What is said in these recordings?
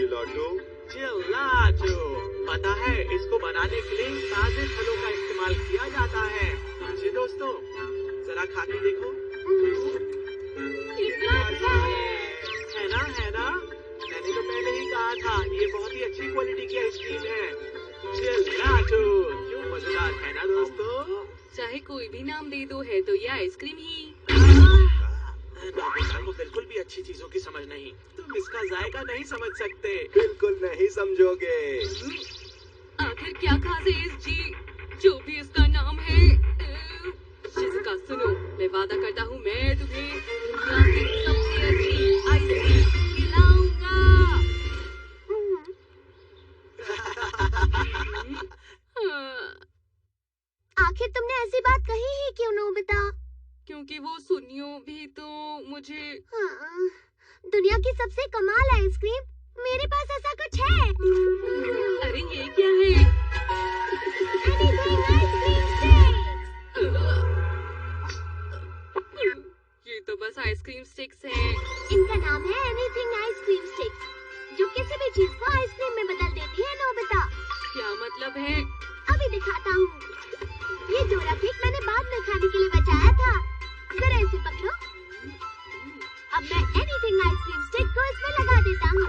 जिलाटो। जिलाटो, पता है इसको बनाने के लिए ताजे फलों का इस्तेमाल किया जाता है। जी दोस्तों, जरा खा के देखो। कितना अच्छा है ना, है ना? मैंने तो पहले ही कहा था, ये बहुत ही अच्छी क्वालिटी की आइसक्रीम है। जिलाटो, क्यों मजेदार है ना दोस्तों? चाहे कोई भी नाम दे दो, है तो ये आइसक्रीम ही। नोबिता को बिल्कुल भी अच्छी चीजों की समझ नहीं। तुम इसका जायका नहीं समझ सकते। बिल्कुल नहीं समझोगे। आखिर क्या खास है इस जी, जो भी इसका नाम है। शिज़ुका सुनो, मैं वादा करता हूँ मैं तुम्हें दुनिया की सबसे अच्छी आइसक्रीम खिलाऊंगा। आखिर तुमने ऐसी बात कही ही क्यों नोबिता? क्योंकि वो सुनियो भी तो मुझे। हाँ, दुनिया की सबसे कमाल आइसक्रीम, मेरे पास ऐसा कुछ है। अरे ये क्या है? Anything ice cream sticks. ये तो बस आइसक्रीम स्टिक्स है। इनका नाम है एनीथिंग आइसक्रीम स्टिक्स, जो किसी भी चीज को आइसक्रीम में बदल देती है नोबिता। क्या मतलब है? अभी दिखाता हूँ। ये जोड़ा केक मैंने बाद में खाने के लिए बचाया था। जरा इसे पकड़ो। अब मैं एनीथिंग आइसक्रीम स्टिक को इसमें लगा देता हूँ।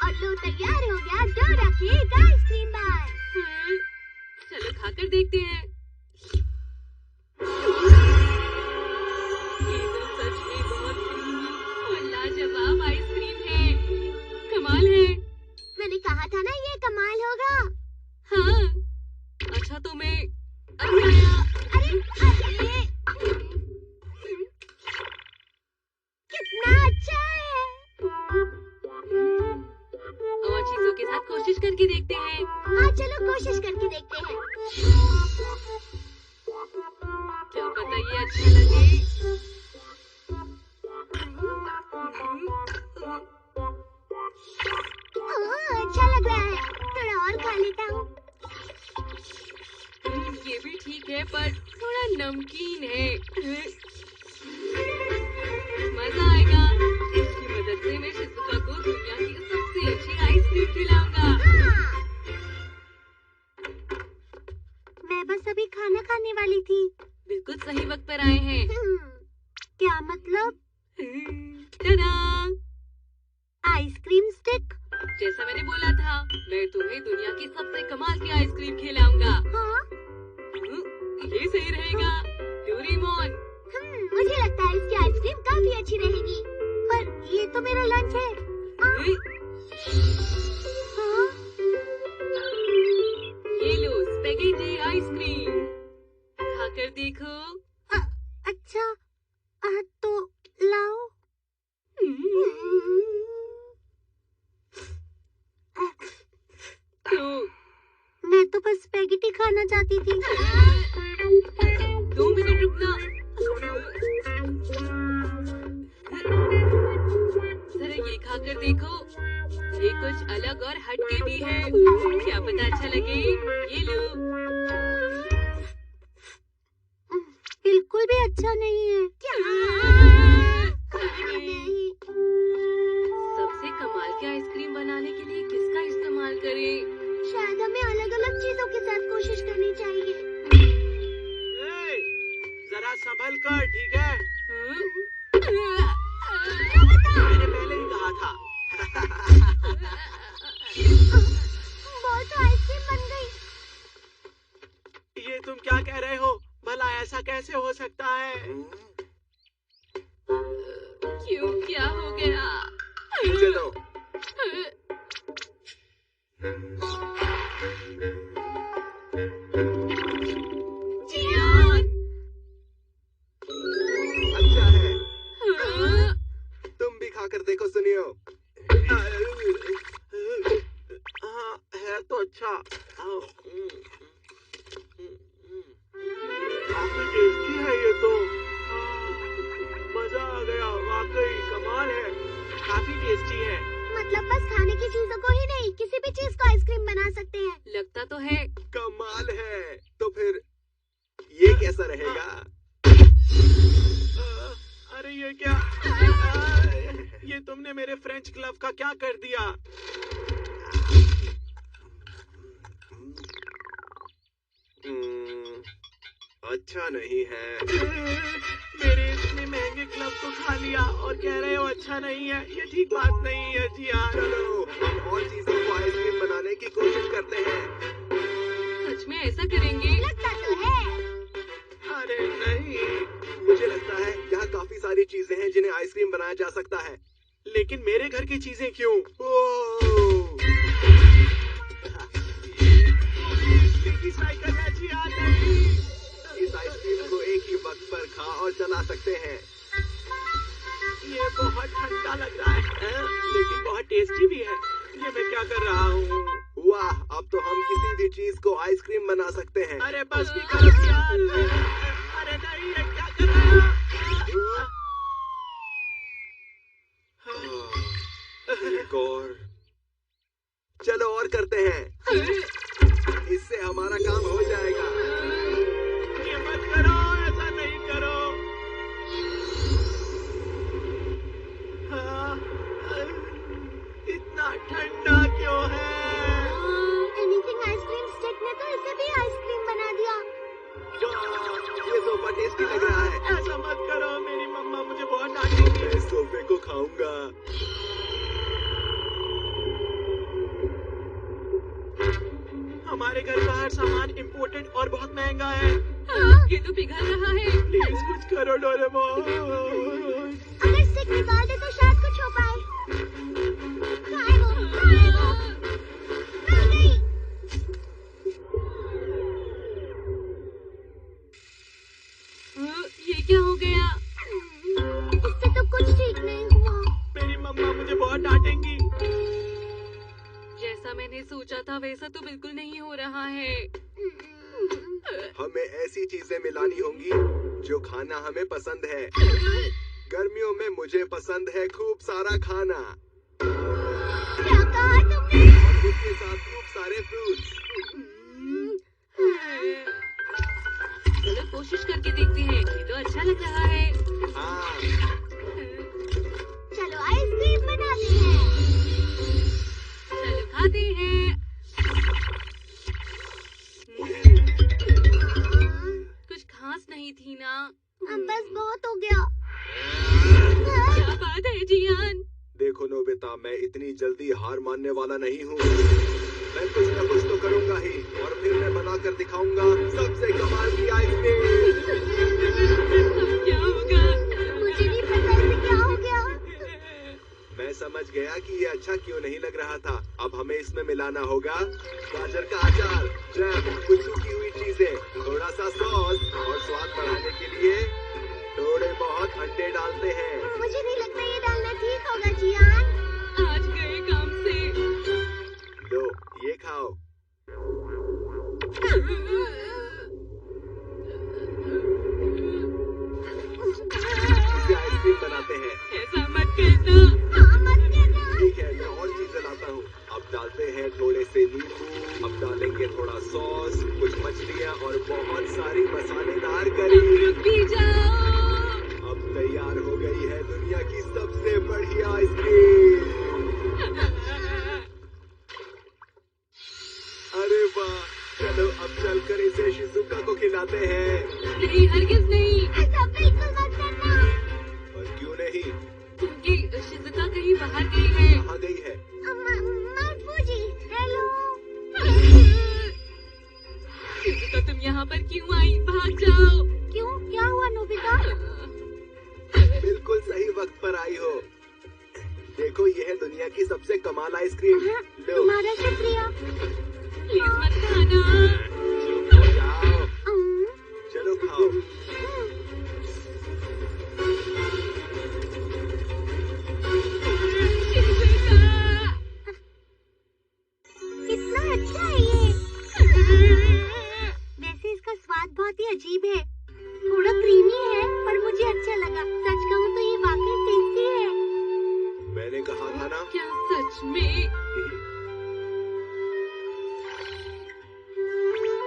और लो, तैयार हो गया जोड़ा केक आइसक्रीम बार। चलो खाकर देखते हैं। ये तो सच में बहुत क्रीमी और लाजवाब आइसक्रीम है। कमाल है। मैंने कहा था ना ये कमाल होगा। हाँ, अच्छा तो मैं अरे अरे कितना अच्छा है। और चीजों के साथ कोशिश करके देखते हैं। हाँ चलो कोशिश करके देखते हैं। क्या पता ये अच्छा लगे। अच्छा लग रहा है, थोड़ा और खा लेता हूँ। ये भी ठीक है पर थोड़ा नमकीन है। मजा आएगा। इसकी मदद से मैं शिज़ुका को दुनिया की सबसे अच्छी आइसक्रीम खिलाऊंगा। मैं बस अभी खाना खाने वाली थी। बिल्कुल सही वक्त पर आए हैं। क्या मतलब? टा-डा! Ice cream stick. जैसा मैंने बोला था, मैं तुम्हें दुनिया की सबसे कमाल की आइसक्रीम खिलाऊंगा। हाँ? ये सही रहेगा। डोरेमोन। मुझे लगता है इसकी आइसक्रीम काफी अच्छी रहेगी। पर ये तो मेरा लंच है। हाँ? ये लो स्पेगेटी आइसक्रीम, खाकर देखो। अच्छा, तो लाओ। तो मैं तो बस स्पेगेटी खाना चाहती थी। 2 मिनट रुकना। जरा ये खाकर देखो, ये कुछ अलग और हटके भी है। क्या पता अच्छा लगे। ये लो। बिल्कुल भी अच्छा नहीं है। क्या? सबसे कमाल की आइसक्रीम बनाने के लिए किसका इस्तेमाल करें? शायद हमें अलग-अलग चीजों के साथ कोशिश करनी चाहिए। जरा संभल कर, ठीक है? हाँ? मैंने पहले ही कहा था। बॉल तो आइसक्रीम बन गई। ये तुम क्या कह रहे हो? भला ऐसा कैसे हो सकता है? क्यों, क्या हो गया? मुझे दो। जियान! अच्छा है, हाँ? तुम भी खाकर देखो सुनियो। हाँ, है तो अच्छा। काफी टेस्टी है ये तो। मजा आ गया, वाकई कमाल है। काफी टेस्टी है। मतलब बस खाने की चीजों को ही नहीं, किसी भी चीज को आइसक्रीम बना सकते हैं। लगता तो है। कमाल है। तो फिर ये कैसा रहेगा? अरे ये क्या? ये तुमने मेरे फ्रेंच ग्लव का क्या कर दिया? अच्छा नहीं है। मेरे इतने महंगे ग्लव को खा लिया और कह रहे हो अच्छा नहीं है। ये ठीक बात नहीं है जी यार। चलो हम और चीजों को आइसक्रीम बनाने की कोशिश करते हैं। सच में ऐसा करेंगे? लगता तो है। अरे नहीं, मुझे लगता है यहाँ काफी सारी चीजें हैं जिन्हें आइसक्रीम बनाया जा सकता है। लेकिन मेरे घर की चीजें क्यों? ओह! स्टिकी साइकिल है जी यार। नहीं, इस आइसक्रीम को एक ही वक्त पर खा और चला सकते हैं। ये बहुत ठंडा लग रहा है, लेकिन बहुत टेस्टी भी है। ये मैं क्या कर रहा हूँ? वाह, अब तो हम किसी भी चीज को आइसक्रीम बना सकते हैं। अरे बस भी करो यार। अरे नहीं, ये क्या कर रहा है? एक और। चलो और करते हैं। इससे हमारा काम हो जाएगा। ये मत करो, ऐसा नहीं करो। हाँ, इतना ठंडा क्यों है? एनीथिंग आइसक्रीम स्टिक ने तो इसे भी आइसक्रीम बना दिया। ये सोफा टेस्टी लग रहा है। ऐसा मत करो, मेरी मम्मा मुझे बहुत डांटेगी। मैं इस सोफे को खाऊंगा। हमारे घर का हर सामान इम्पोर्टेड और बहुत महंगा है। ये तो पिघल रहा है। प्लीज कुछ करो डोरेमोन। अगर स्टिक निकाल दे तो शायद कुछ हो पाए। खाए वो, मिल गई। ये क्या हो गया? इससे तो कुछ ठीक नहीं हुआ। मेरी मम्मा मुझे बहुत डांटेंगी। जैसा मैंने सोचा था वैसा तो बिल्कुल नहीं हो रहा है। हमें ऐसी चीजें मिलानी होंगी जो खाना हमें पसंद है। गर्मियों में मुझे पसंद है खूब सारा खाना क्या कहा तुमने? और उसके साथ खूब सारे फ्रूट्स। चलो कोशिश करके देखते हैं। ये तो अच्छा लग रहा है। हाँ, चलो आइसक्रीम बनाते हैं। चलो खाते हैं। कुछ खास नहीं थी ना? बस बहुत हो गया। क्या बात है जियान? देखो नोबिता, मैं इतनी जल्दी हार मानने वाला नहीं हूँ। मैं कुछ न कुछ तो करूँगा ही, और फिर मैं बनाकर दिखाऊंगा सबसे कमाल की आइसक्रीम। क्या होगा? मुझे नहीं पता इसे क्या हो गया। मैं समझ गया कि ये अच्छा क्यों नहीं लग रहा था। अब हमें इसमें मिलाना होगा गाजर का अचार, जैम, कुछ सूखी हुई चीजें, थोड़ा सा सॉस, और स्वाद बढ़ाने के लिए थोड़े बहुत अंडे डालते हैं। मुझे नहीं लगता ये डालना ठीक होगा जियान। आज गए काम से। लो, ये खाओ। इसे आइसक्रीम बनाते हैं। ऐसा मत कहना। हाँ, मत कहना। ठीक है, मैं और चीजें लाता हूँ। अब डालते हैं थोड़े से नींबू, अब डालेंगे थोड़ा सॉस, कुछ मछलियाँ और बहुत सारी मसालेदार करी। रुक भी जाओ। अब तैयार हो गई है दुनिया की सबसे बढ़िया आइसक्रीम। अरे वाह, चलो अब चलकर इसे शिजुका को खिलाते हैं। नहीं, हरगिज नहीं। ऐसा बिल्कुल मत करना। और क्यों नहीं? क्योंकि शिजुका कहीं बाहर गई है। कहाँ गई है? Mount Fuji, hello. शिजुका तुम यहाँ पर क्यों आई? भाग जाओ। क्यों? क्या हुआ नोबिता? बिल्कुल सही वक्त पर आई हो। देखो, ये है दुनिया की सबसे कमाल आइसक्रीम। लो, तुम्हारा शुक्रिया। प्लीज मत खाना। चुप हो जाओ। चलो खाओ। शिजुका। कितना अच्छा है ये। वैसे इसका स्वाद बहुत ही अजीब है। थोड़ा क्रीमी है, पर मुझे अच्छा लगा। सच कहूँ तो ये वाकई टेस्टी है। मैंने कहा था ना। क्या सच में?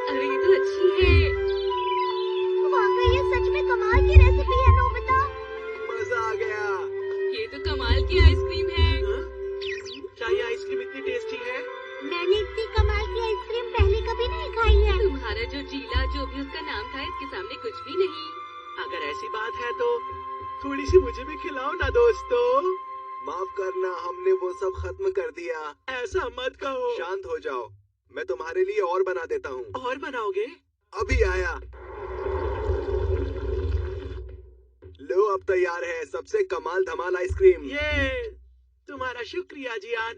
अरे ये तो अच्छी है। वाकई ये सच में कमाल की रेसिपी है नोबिता। मजा आ गया। ये तो कमाल की का नाम था, इसके सामने कुछ भी नहीं। अगर ऐसी बात है तो थोड़ी सी मुझे भी खिलाओ ना दोस्तों। माफ करना, हमने वो सब खत्म कर दिया। ऐसा मत कहो। शांत हो जाओ, मैं तुम्हारे लिए और बना देता हूँ। और बनाओगे? अभी आया। लो, अब तैयार है सबसे कमाल धमाल आइसक्रीम। ये तुम्हारा शुक्रिया जियान।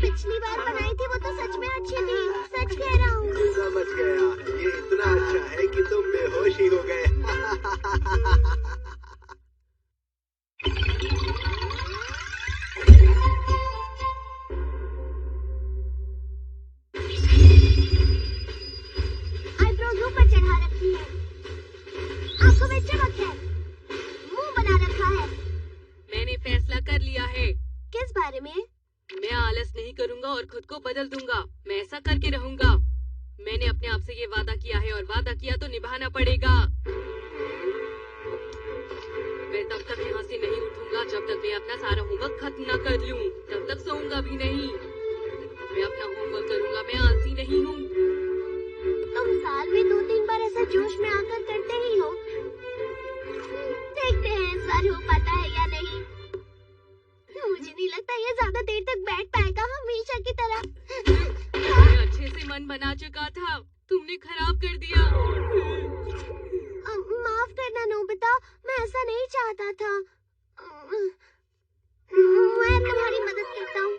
पिछली बार बनाई थी वो तो सच में अच्छी थी, सच कह रहा हूँ। समझ गया, ये इतना अच्छा है कि तुम बेहोश ही हो गए। आईब्रोज ऊपर चढ़ा रखी है, आंखों में चमक है, मुंह बना रखा है। मैंने फैसला कर लिया है। किस बारे में? मैं आलस नहीं करूंगा और खुद को बदल दूंगा। मैं ऐसा करके रहूंगा। मैंने अपने आप से ये वादा किया है और वादा किया तो निभाना पड़ेगा। मैं तब तक यहाँ से नहीं उठूंगा जब तक मैं अपना सारा होमवर्क खत्म न कर लूं। तब तक सोऊंगा भी नहीं। मैं अपना होमवर्क करूंगा, मैं आलसी नहीं हूँ। तुम साल में 2-3 बार ऐसा जोश में आकर करते ही हो। देखते हैं इस बार हो पाता है या नहीं। मुझे नहीं लगता ये ज्यादा देर तक बैठ पाएगा हमेशा की तरह। मैं अच्छे से मन बना चुका था, तुमने खराब कर दिया। माफ करना नोबिता, मैं ऐसा नहीं चाहता था। मैं तुम्हारी मदद करता हूँ।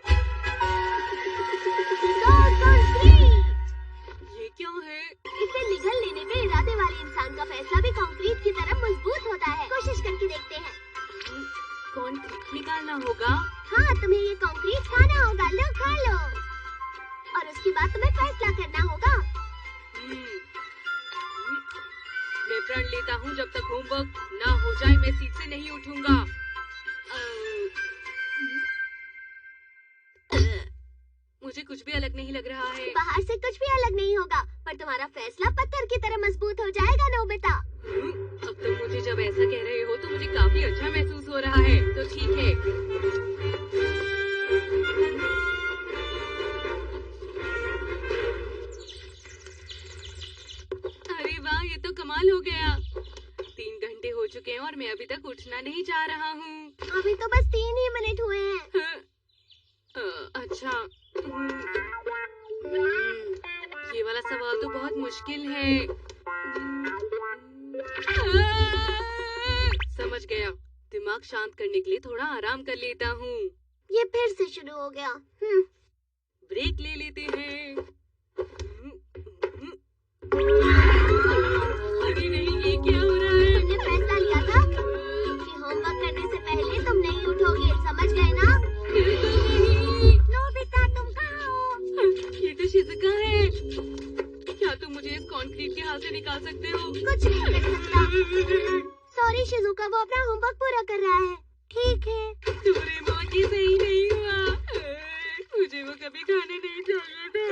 ये क्या है? इसे निगल लेने पे इरादे वाले इंसान का फैसला भी कंक्रीट की तरह मजबूत होता है। कोशिश करके देखते हैं। कंक्रीट निकालना होगा? हाँ, तुम्हें ये कंक्रीट खाना होगा। लो, खा लो। और उसके बाद तुम्हें फैसला करना होगा। मैं प्रण लेता हूँ जब तक होमवर्क ना हो जाए मैं सीट से नहीं उठूंगा। मुझे कुछ भी अलग नहीं लग रहा है। बाहर से कुछ भी अलग नहीं होगा, पर तुम्हारा फैसला पत्थर की तरह मजबूत हो जाएगा नोबिता। अब तुम मुझे जब ऐसा कह रहे हो तो मुझे काफी अच्छा महसूस हो रहा है। तो ठीक है। अरे वाह, ये तो कमाल हो गया। 3 घंटे हो चुके हैं और मैं अभी तक उठना नहीं चाह रहा हूँ। अभी तो बस 3 ही मिनट हुए हैं। अच्छा। ये वाला सवाल तो बहुत मुश्किल है। समझ गया। दिमाग शांत करने के लिए थोड़ा आराम कर लेता हूँ। ये फिर से शुरू हो गया। ब्रेक ले लेते हैं। अरे नहीं, ये क्या हो रहा है? तुमने फैसला लिया था कि होमवर्क करने से पहले तुम नहीं उठोगे, समझ गए ना? नोबिता, तुम कहाँ हो? ये तो शिज़ुका है। क्या तुम मुझे इस कंक्रीट के हाथ से निकाल सकते हो? कुछ नहीं कर सकता। सॉरी शिज़ुका, वो अपना होमवर्क पूरा कर रहा है। ठीक है। डोरेमोन, ये सही नहीं हुआ। मुझे वो कभी खाने नहीं चाहिए था।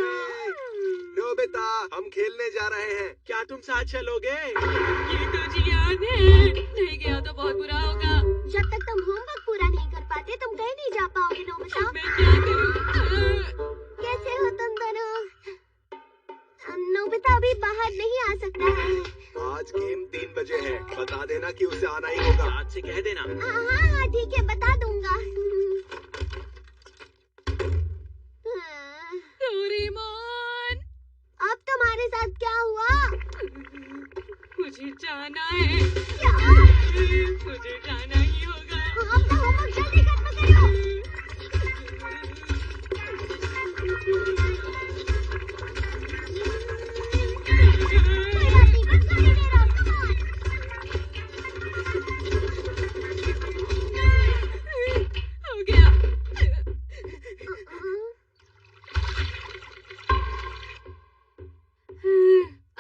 नोबिता, हम खेलने जा रहे हैं। क्या तुम साथ चलोगे? ये तो जियान है। नहीं गया तो बहुत बुरा होगा। जब तक तुम होमवर्क पूरा नहीं कर पाते तुम कहीं नहीं जा पाओगे नोबिता। मैं क्या करूं? कैसे हो तुम दोनों? नोबिता अभी बाहर नहीं आ सकता है। आज गेम 3 बजे है, बता देना कि उसे आना ही होगा। आज से कह देना। हाँ, ठीक है, बता दूंगा। डोरेमोन, अब तुम्हारे साथ क्या हुआ? मुझे जाना है। क्या? मुझे जाना ही होगा। अपना होमवर्क जल्दी खत्म करो। कोई बात नहीं, बस थोड़ी देर और, come on। हो गया।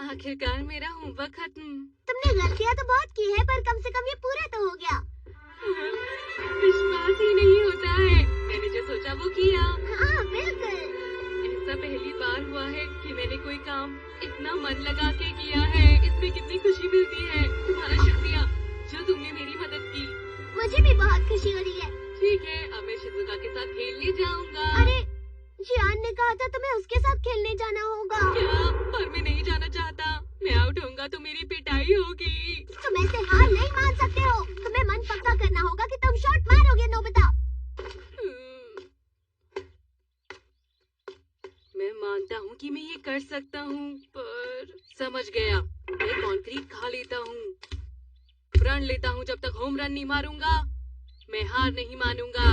आखिरकार मेरा होमवर्क खत्म। तुमने गलतियां तो बहुत की है, पर कम से कम ये पूरा तो हो गया। विश्वास ही नहीं होता है। मैंने जो सोचा वो किया। हाँ, बिल्कुल। ऐसा पहली बार हुआ है कि मैंने कोई काम इतना मन लगा के किया है। इसमें कितनी खुशी मिलती है। तुम्हारा शुक्रिया जो तुमने मेरी मदद की। मुझे भी बहुत खुशी हो रही है। ठीक है, अब मैं शिज़ुका के साथ खेलने जाऊंगा। अरे ने कहा था तुम्हें उसके साथ खेलने जाना होगा। क्या? पर मैं नहीं जाना चाहता। मैं आउट होऊंगा तो मेरी पिटाई होगी। तुम ऐसे हार नहीं मान सकते हो। तुम्हें मन पक्का करना होगा कि तुम शॉट मारोगे नोबिता। मैं मानता हूँ कि मैं ये कर सकता हूँ, पर समझ गया। मैं कंक्रीट खा लेता हूँ, प्रण लेता हूँ। जब तक होम रन नहीं मारूंगा मैं हार नहीं मानूंगा।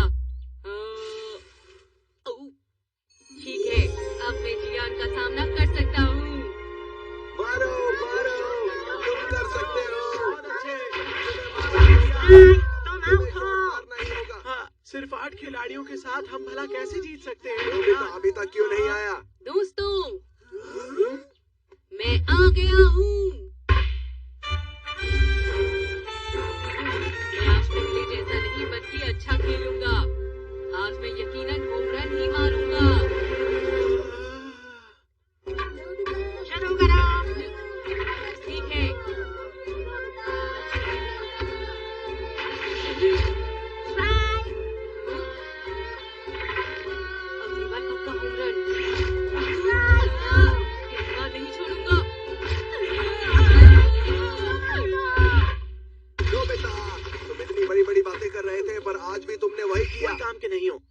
ठीक है, अब मैं जियान का सामना कर सकता हूँ। मारो मारो, तुम कर सकते हो। तुम आउट हो। हाँ, सिर्फ 8 खिलाड़ियों के साथ हम भला कैसे जीत सकते हैं? नोबिता अभी तक क्यों नहीं आया? दोस्तों, मैं आ गया हूँ। मैं आज पहले जैसा नहीं बल्कि अच्छा खेलूंगा। आज मैं यकीनन होम रन ही मारूंगा। शुरू करो। ठीक है। अगली बार पक्का होम रन। इस बार नहीं छोड़ूंगा। नोबिता, तुम इतनी बड़ी बड़ी बातें कर रहे थे पर आज भी तुमने वही किया। कोई काम के नहीं हो।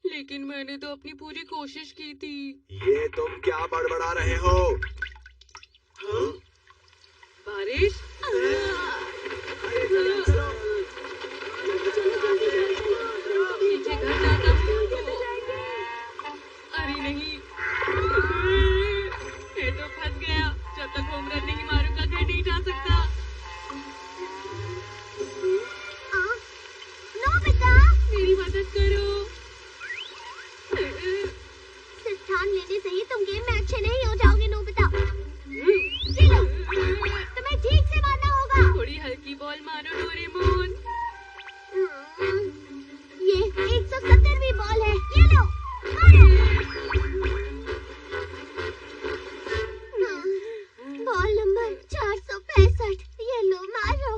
लेकिन मैंने तो अपनी पूरी कोशिश की थी। ये तुम क्या बड़बड़ा रहे हो? हाँ? बारिश? पीछे घर जाता हूँ। अरे नहीं, मैं तो फंस गया। जब तक होम रन नहीं मारूंगा घर नहीं जा सकता। नोबिता, मेरी मदद करो। सिर्फ ठान लेने से ही तुम गेम में अच्छे नहीं हो जाओगे नोबिता। चलो, तुम्हें ठीक से मारना होगा। थोड़ी हल्की बॉल मारो डोरेमोन। ये 170वीं बॉल है। ये लो, मारो। Ball number 465। ये लो, मारो।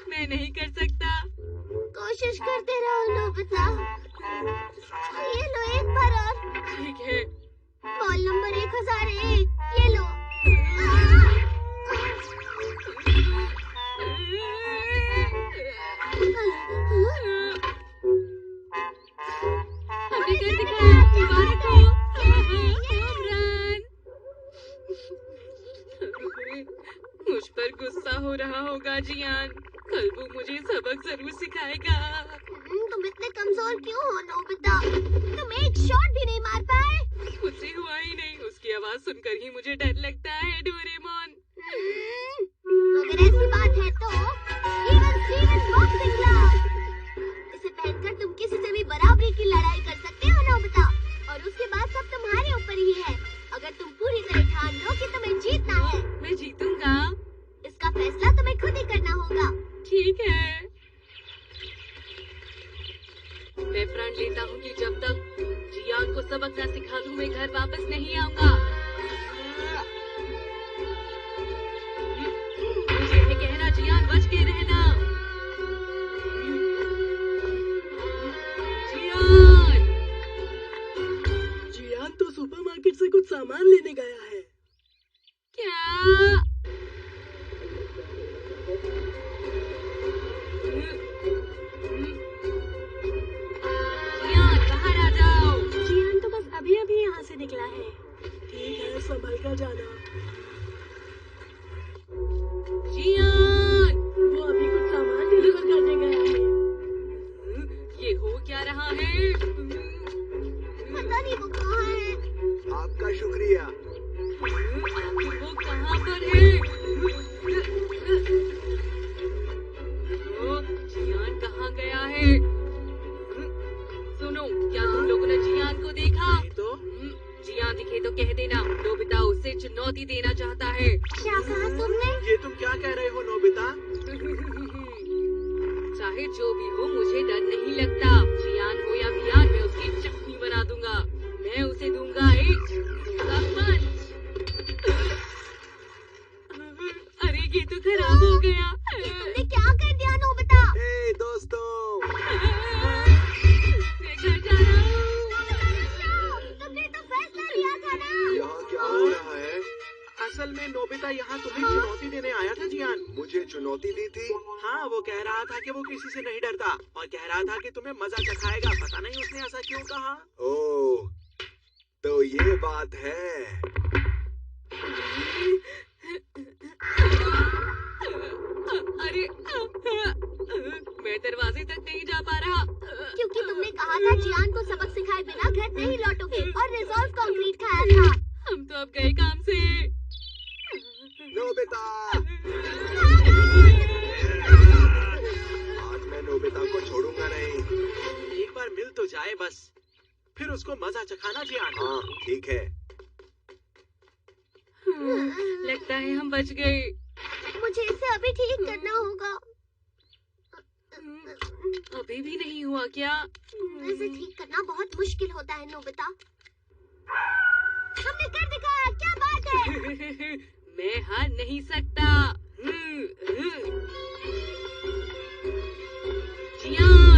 मैं नहीं कर सकता। कोशिश करते रहो नोबिता। ये लो, एक बार और। ठीक है। Ball number 1001। ये लो। हमने कर दिखाया। मुबारक हो। Home run. मुझ पर गुस्सा हो रहा होगा जियान। कल वो मुझे सबक जरूर सिखाएगा। तुम इतने कमजोर क्यों हो नोबिता? तुम एक शॉट भी नहीं मार पाए। मुझसे हुआ ही नहीं। उसकी आवाज सुनकर ही मुझे डर लगता है डोरेमोन। अगर ऐसी बात है तो इवन स्टीवन बॉक्सिंग ग्लव्स, इसे पहनकर तुम किसी से भी बराबरी की लड़ाई कर सकते हो नोबिता। और उसके बाद सब तुम्हारे ऊपर ही है। अगर तुम पूरी तरह ठान लो कि तुम्हें जीतना है, मैं जीतूंगा। इसका फैसला तुम्हें खुद ही करना होगा। ठीक है। मैं प्रण लेता हूँ कि जब तक जियान को सबक न सिखा दूं मैं घर वापस नहीं आऊंगा। मुझे ये कहना जियान, बच के रहना। जियान! जियान तो सुपरमार्केट से कुछ सामान लेने गया है। क्या? जियान, बाहर आ जाओ। जियान तो बस अभी-अभी यहाँ से निकला है। ठीक है, संभल कर जाना। जियान! वो अभी कुछ सामान डिलीवर करने गया है। ये हो क्या रहा है? पता नहीं वो कहाँ है। आपका शुक्रिया। आखिर वो कहाँ पर है? जियान कहाँ गया है? सुनो, क्या तुम लोगों ने जियान को देखा? तो जियान दिखे तो कह देना। नोबिता उसे चुनौती देना चाहता है। क्या कहा तुमने? ये तुम क्या कह रहे हो नोबिता? चाहे जो भी हो, मुझे डर नहीं लगता। जियान हो या बियान, मैं उसकी चटनी बना दूंगा। मैं उसे दूंगा एक सूखा पंच। अरे ये तो खराब हो गया। तुमने क्या कर दिया नोबिता? हे दोस्तों, मैं घर जा रहा हूँ। असल में नोबिता यहाँ तुम्हें चुनौती देने आया था जियान। मुझे चुनौती दी थी? हाँ, वो कह रहा था कि वो किसी से नहीं डरता और कह रहा था कि तुम्हें मजा चखाएगा। पता नहीं उसने ऐसा क्यों कहा। ओह, तो ये बात है। अरे मैं दरवाजे तक नहीं जा पा रहा। क्योंकि तुमने कहा था जियान को सबक सिखाए बिना घर नहीं लौटोगे और रिजॉल्व कंक्रीट खाया था। हम तो अब गए काम से। नोबिता, आज मैं नोबिता को छोड़ूंगा नहीं। एक बार मिल तो जाए बस, फिर उसको मजा चखाना जियान। हाँ, ठीक है। लगता है हम बच गए। मुझे इसे अभी ठीक करना होगा। अभी भी नहीं हुआ क्या? इसे ठीक करना बहुत मुश्किल होता है नोबिता। हमने कर दिखाया, क्या बात है। मैं हार नहीं सकता। जियान